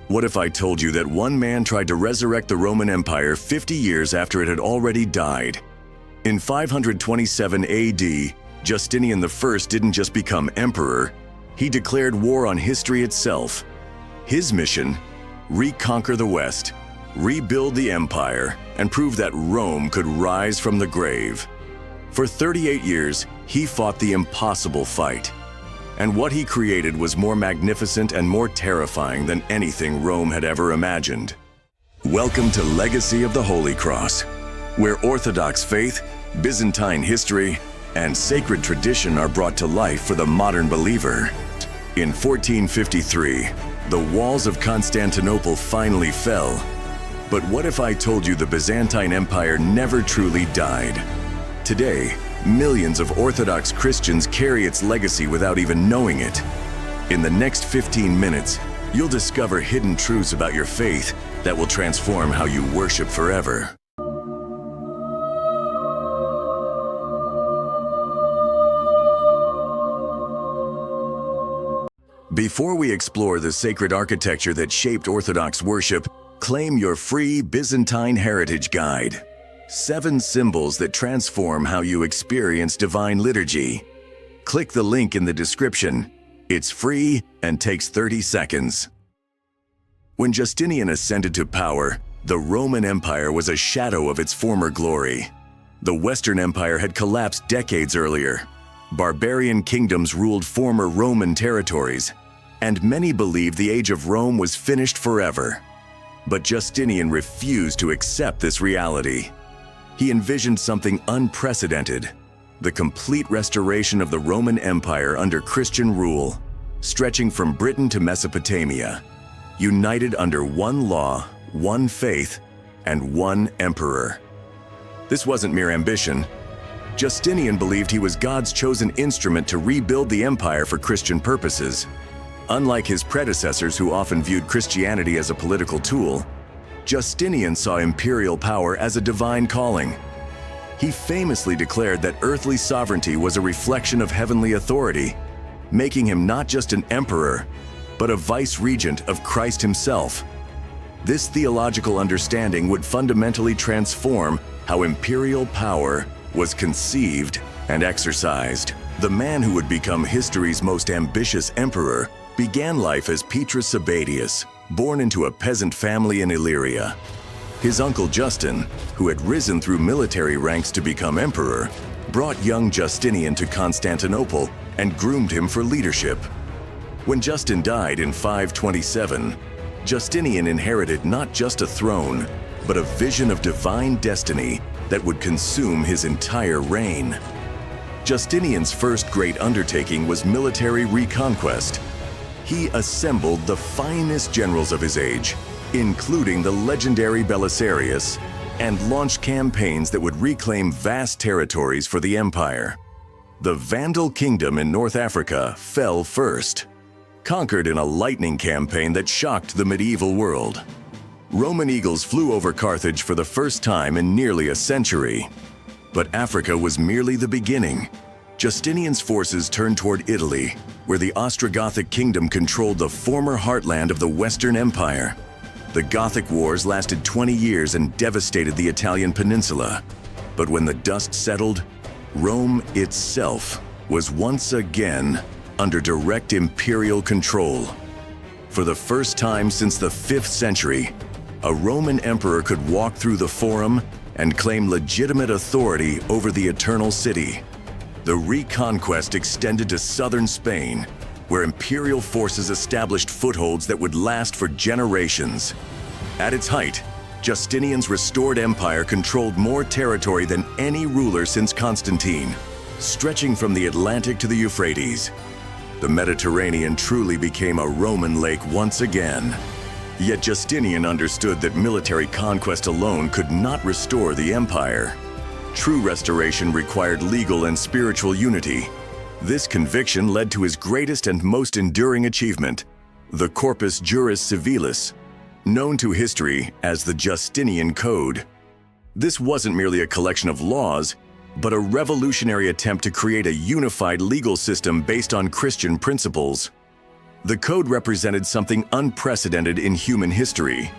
What if I told you that one man tried to resurrect the Roman Empire 50 years after it had already died? In 527 AD, Justinian I didn't just become emperor, he declared war on history itself. His mission? Reconquer the West, rebuild the empire, and prove that Rome could rise from the grave. For 38 years, he fought the impossible fight. And what he created was more magnificent and more terrifying than anything Rome had ever imagined. Welcome to Legacy of the Holy Cross, where Orthodox faith, Byzantine history, and sacred tradition are brought to life for the modern believer. In 1453, the walls of Constantinople finally fell. But what if I told you the Byzantine Empire never truly died? Today, millions of Orthodox Christians carry its legacy without even knowing it. In the next 15 minutes, you'll discover hidden truths about your faith that will transform how you worship forever. Before we explore the sacred architecture that shaped Orthodox worship, claim your free Byzantine Heritage Guide. 7 symbols that transform how you experience divine liturgy. Click the link in the description. It's free and takes 30 seconds. When Justinian ascended to power, the Roman Empire was a shadow of its former glory. The Western Empire had collapsed decades earlier. Barbarian kingdoms ruled former Roman territories, and many believed the age of Rome was finished forever. But Justinian refused to accept this reality. He envisioned something unprecedented, the complete restoration of the Roman Empire under Christian rule, stretching from Britain to Mesopotamia, united under one law, one faith, and one emperor. This wasn't mere ambition. Justinian believed he was God's chosen instrument to rebuild the empire for Christian purposes. Unlike his predecessors who often viewed Christianity as a political tool, Justinian saw imperial power as a divine calling. He famously declared that earthly sovereignty was a reflection of heavenly authority, making him not just an emperor, but a vice-regent of Christ himself. This theological understanding would fundamentally transform how imperial power was conceived and exercised. The man who would become history's most ambitious emperor began life as Petrus Sabatius, born into a peasant family in Illyria. His uncle Justin, who had risen through military ranks to become emperor, brought young Justinian to Constantinople and groomed him for leadership. When Justin died in 527, Justinian inherited not just a throne, but a vision of divine destiny that would consume his entire reign. Justinian's first great undertaking was military reconquest. He assembled the finest generals of his age, including the legendary Belisarius, and launched campaigns that would reclaim vast territories for the empire. The Vandal kingdom in North Africa fell first, conquered in a lightning campaign that shocked the medieval world. Roman eagles flew over Carthage for the first time in nearly a century. But Africa was merely the beginning. Justinian's forces turned toward Italy, where the Ostrogothic kingdom controlled the former heartland of the Western Empire. The Gothic Wars lasted 20 years and devastated the Italian peninsula. But when the dust settled, Rome itself was once again under direct imperial control. For the first time since the 5th century, a Roman emperor could walk through the Forum and claim legitimate authority over the Eternal City. The reconquest extended to southern Spain, where imperial forces established footholds that would last for generations. At its height, Justinian's restored empire controlled more territory than any ruler since Constantine, stretching from the Atlantic to the Euphrates. The Mediterranean truly became a Roman lake once again. Yet Justinian understood that military conquest alone could not restore the empire. True restoration required legal and spiritual unity. This conviction led to his greatest and most enduring achievement, the Corpus Juris Civilis, known to history as the Justinian Code. This wasn't merely a collection of laws, but a revolutionary attempt to create a unified legal system based on Christian principles. The code represented something unprecedented in human history: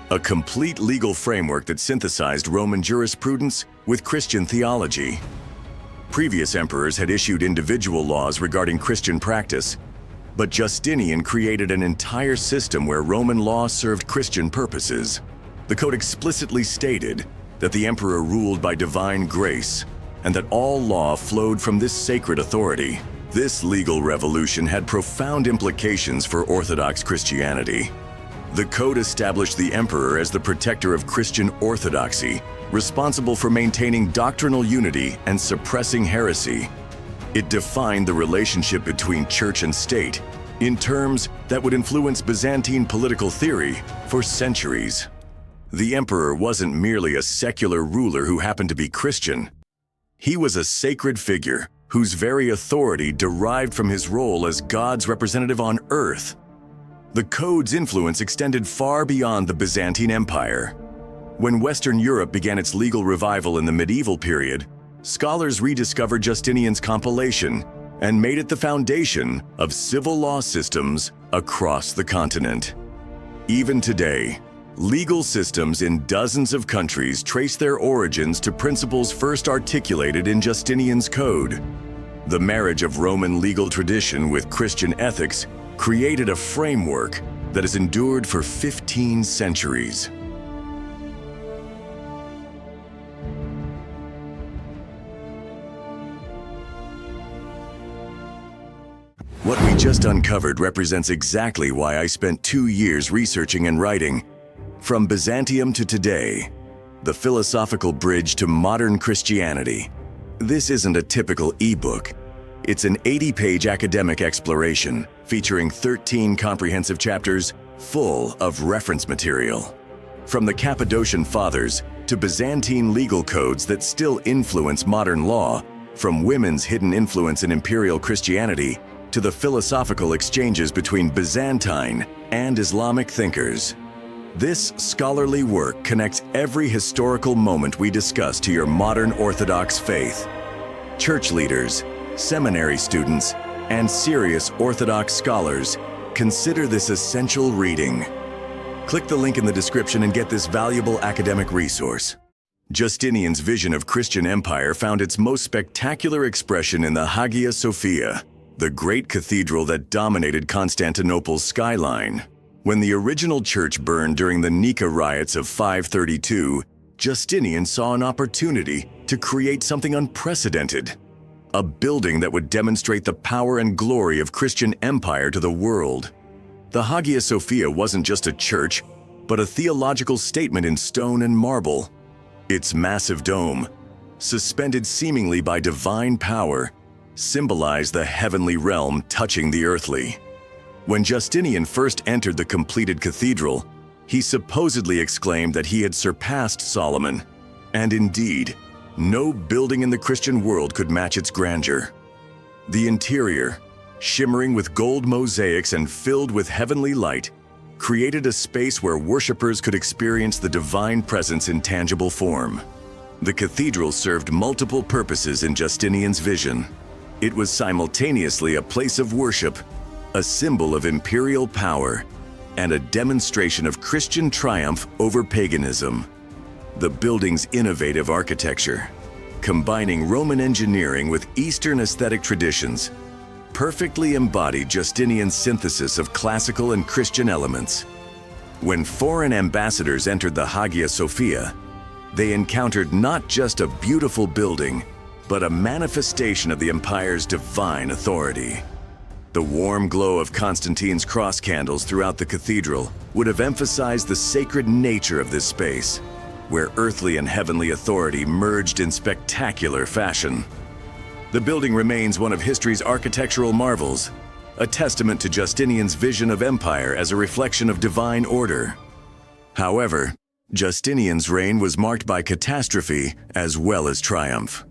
a complete legal framework that synthesized Roman jurisprudence with Christian theology. Previous emperors had issued individual laws regarding Christian practice, but Justinian created an entire system where Roman law served Christian purposes. The code explicitly stated that the emperor ruled by divine grace, and that all law flowed from this sacred authority. This legal revolution had profound implications for Orthodox Christianity. The code established the emperor as the protector of Christian orthodoxy, responsible for maintaining doctrinal unity and suppressing heresy. It defined the relationship between church and state in terms that would influence Byzantine political theory for centuries. The emperor wasn't merely a secular ruler who happened to be Christian. He was a sacred figure whose very authority derived from his role as God's representative on earth. The code's influence extended far beyond the Byzantine Empire. When Western Europe began its legal revival in the medieval period, scholars rediscovered Justinian's compilation and made it the foundation of civil law systems across the continent. Even today, legal systems in dozens of countries trace their origins to principles first articulated in Justinian's Code. The marriage of Roman legal tradition with Christian ethics created a framework that has endured for 15 centuries. What we just uncovered represents exactly why I spent 2 years researching and writing From Byzantium to Today, the philosophical bridge to modern Christianity. This isn't a typical ebook. It's an 80-page academic exploration featuring 13 comprehensive chapters full of reference material. From the Cappadocian Fathers to Byzantine legal codes that still influence modern law, from women's hidden influence in imperial Christianity to the philosophical exchanges between Byzantine and Islamic thinkers. This scholarly work connects every historical moment we discuss to your modern Orthodox faith. Church leaders, seminary students, and serious Orthodox scholars, consider this essential reading. Click the link in the description and get this valuable academic resource. Justinian's vision of Christian empire found its most spectacular expression in the Hagia Sophia, the great cathedral that dominated Constantinople's skyline. When the original church burned during the Nika riots of 532, Justinian saw an opportunity to create something unprecedented. A building that would demonstrate the power and glory of Christian empire to the world. The Hagia Sophia wasn't just a church, but a theological statement in stone and marble. Its massive dome, suspended seemingly by divine power, symbolized the heavenly realm touching the earthly. When Justinian first entered the completed cathedral, he supposedly exclaimed that he had surpassed Solomon. And indeed, no building in the Christian world could match its grandeur. The interior, shimmering with gold mosaics and filled with heavenly light, created a space where worshippers could experience the divine presence in tangible form. The cathedral served multiple purposes in Justinian's vision. It was simultaneously a place of worship, a symbol of imperial power, and a demonstration of Christian triumph over paganism. The building's innovative architecture, combining Roman engineering with Eastern aesthetic traditions, perfectly embodied Justinian's synthesis of classical and Christian elements. When foreign ambassadors entered the Hagia Sophia, they encountered not just a beautiful building, but a manifestation of the empire's divine authority. The warm glow of Constantine's cross candles throughout the cathedral would have emphasized the sacred nature of this space, where earthly and heavenly authority merged in spectacular fashion. The building remains one of history's architectural marvels, a testament to Justinian's vision of empire as a reflection of divine order. However, Justinian's reign was marked by catastrophe as well as triumph.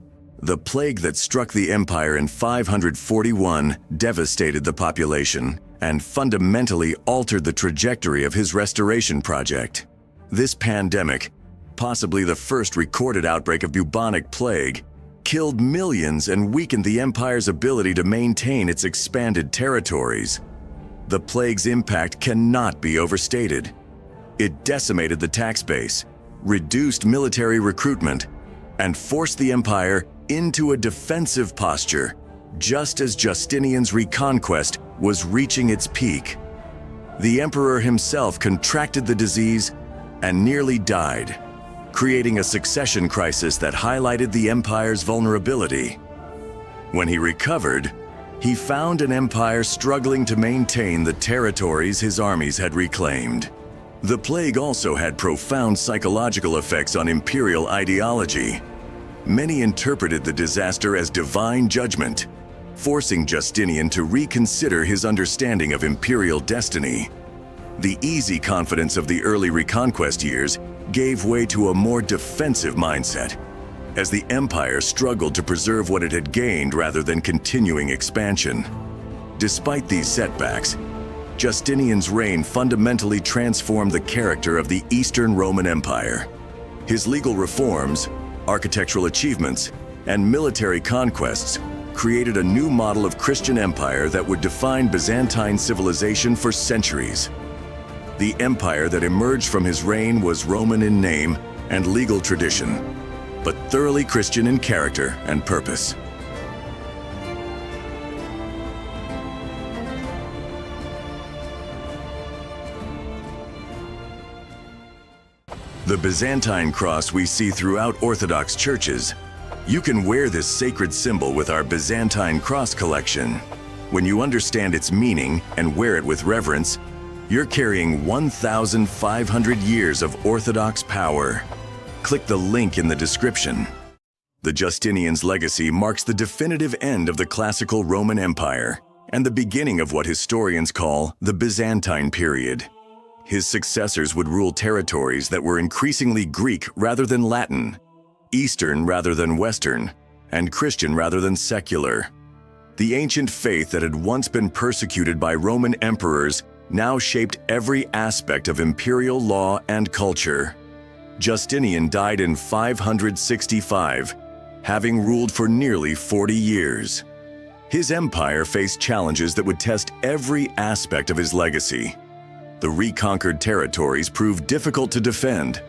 The plague that struck the empire in 541 devastated the population and fundamentally altered the trajectory of his restoration project. This pandemic, possibly the first recorded outbreak of bubonic plague, killed millions and weakened the empire's ability to maintain its expanded territories. The plague's impact cannot be overstated. It decimated the tax base, reduced military recruitment, and forced the empire into a defensive posture, just as Justinian's reconquest was reaching its peak. The emperor himself contracted the disease and nearly died, creating a succession crisis that highlighted the empire's vulnerability. When he recovered, he found an empire struggling to maintain the territories his armies had reclaimed. The plague also had profound psychological effects on imperial ideology. Many interpreted the disaster as divine judgment, forcing Justinian to reconsider his understanding of imperial destiny. The easy confidence of the early reconquest years gave way to a more defensive mindset, as the empire struggled to preserve what it had gained rather than continuing expansion. Despite these setbacks, Justinian's reign fundamentally transformed the character of the Eastern Roman Empire. His legal reforms, architectural achievements, and military conquests created a new model of Christian empire that would define Byzantine civilization for centuries. The empire that emerged from his reign was Roman in name and legal tradition, but thoroughly Christian in character and purpose. The Byzantine cross we see throughout Orthodox churches. You can wear this sacred symbol with our Byzantine cross collection. When you understand its meaning and wear it with reverence, you're carrying 1,500 years of Orthodox power. Click the link in the description. The Justinian's legacy marks the definitive end of the classical Roman Empire and the beginning of what historians call the Byzantine period. His successors would rule territories that were increasingly Greek rather than Latin, Eastern rather than Western, and Christian rather than secular. The ancient faith that had once been persecuted by Roman emperors now shaped every aspect of imperial law and culture. Justinian died in 565, having ruled for nearly 40 years. His empire faced challenges that would test every aspect of his legacy. The reconquered territories proved difficult to defend.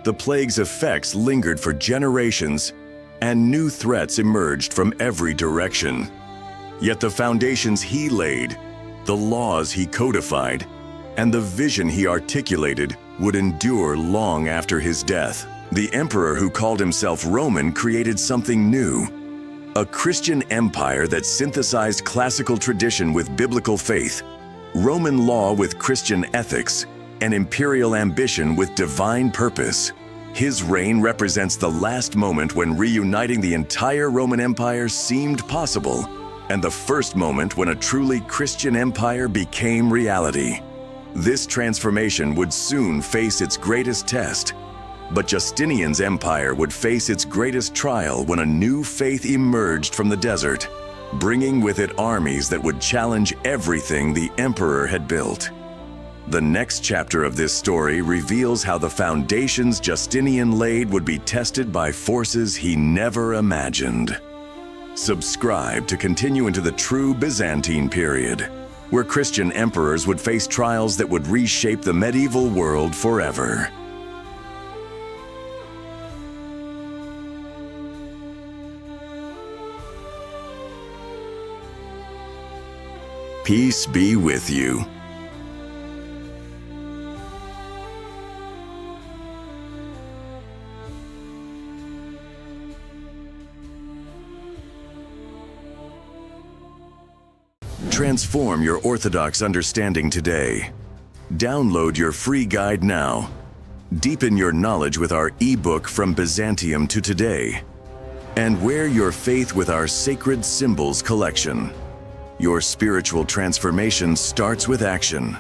The plague's effects lingered for generations, and new threats emerged from every direction. Yet the foundations he laid, the laws he codified, and the vision he articulated would endure long after his death. The emperor who called himself Roman created something new, a Christian empire that synthesized classical tradition with biblical faith, Roman law with Christian ethics, and imperial ambition with divine purpose. His reign represents the last moment when reuniting the entire Roman Empire seemed possible, and the first moment when a truly Christian empire became reality. This transformation would soon face its greatest test, but Justinian's empire would face its greatest trial when a new faith emerged from the desert, bringing with it armies that would challenge everything the emperor had built. The next chapter of this story reveals how the foundations Justinian laid would be tested by forces he never imagined. Subscribe to continue into the true Byzantine period, where Christian emperors would face trials that would reshape the medieval world forever. Peace be with you. Transform your Orthodox understanding today. Download your free guide now. Deepen your knowledge with our ebook From Byzantium to Today. And wear your faith with our Sacred Symbols collection. Your spiritual transformation starts with action.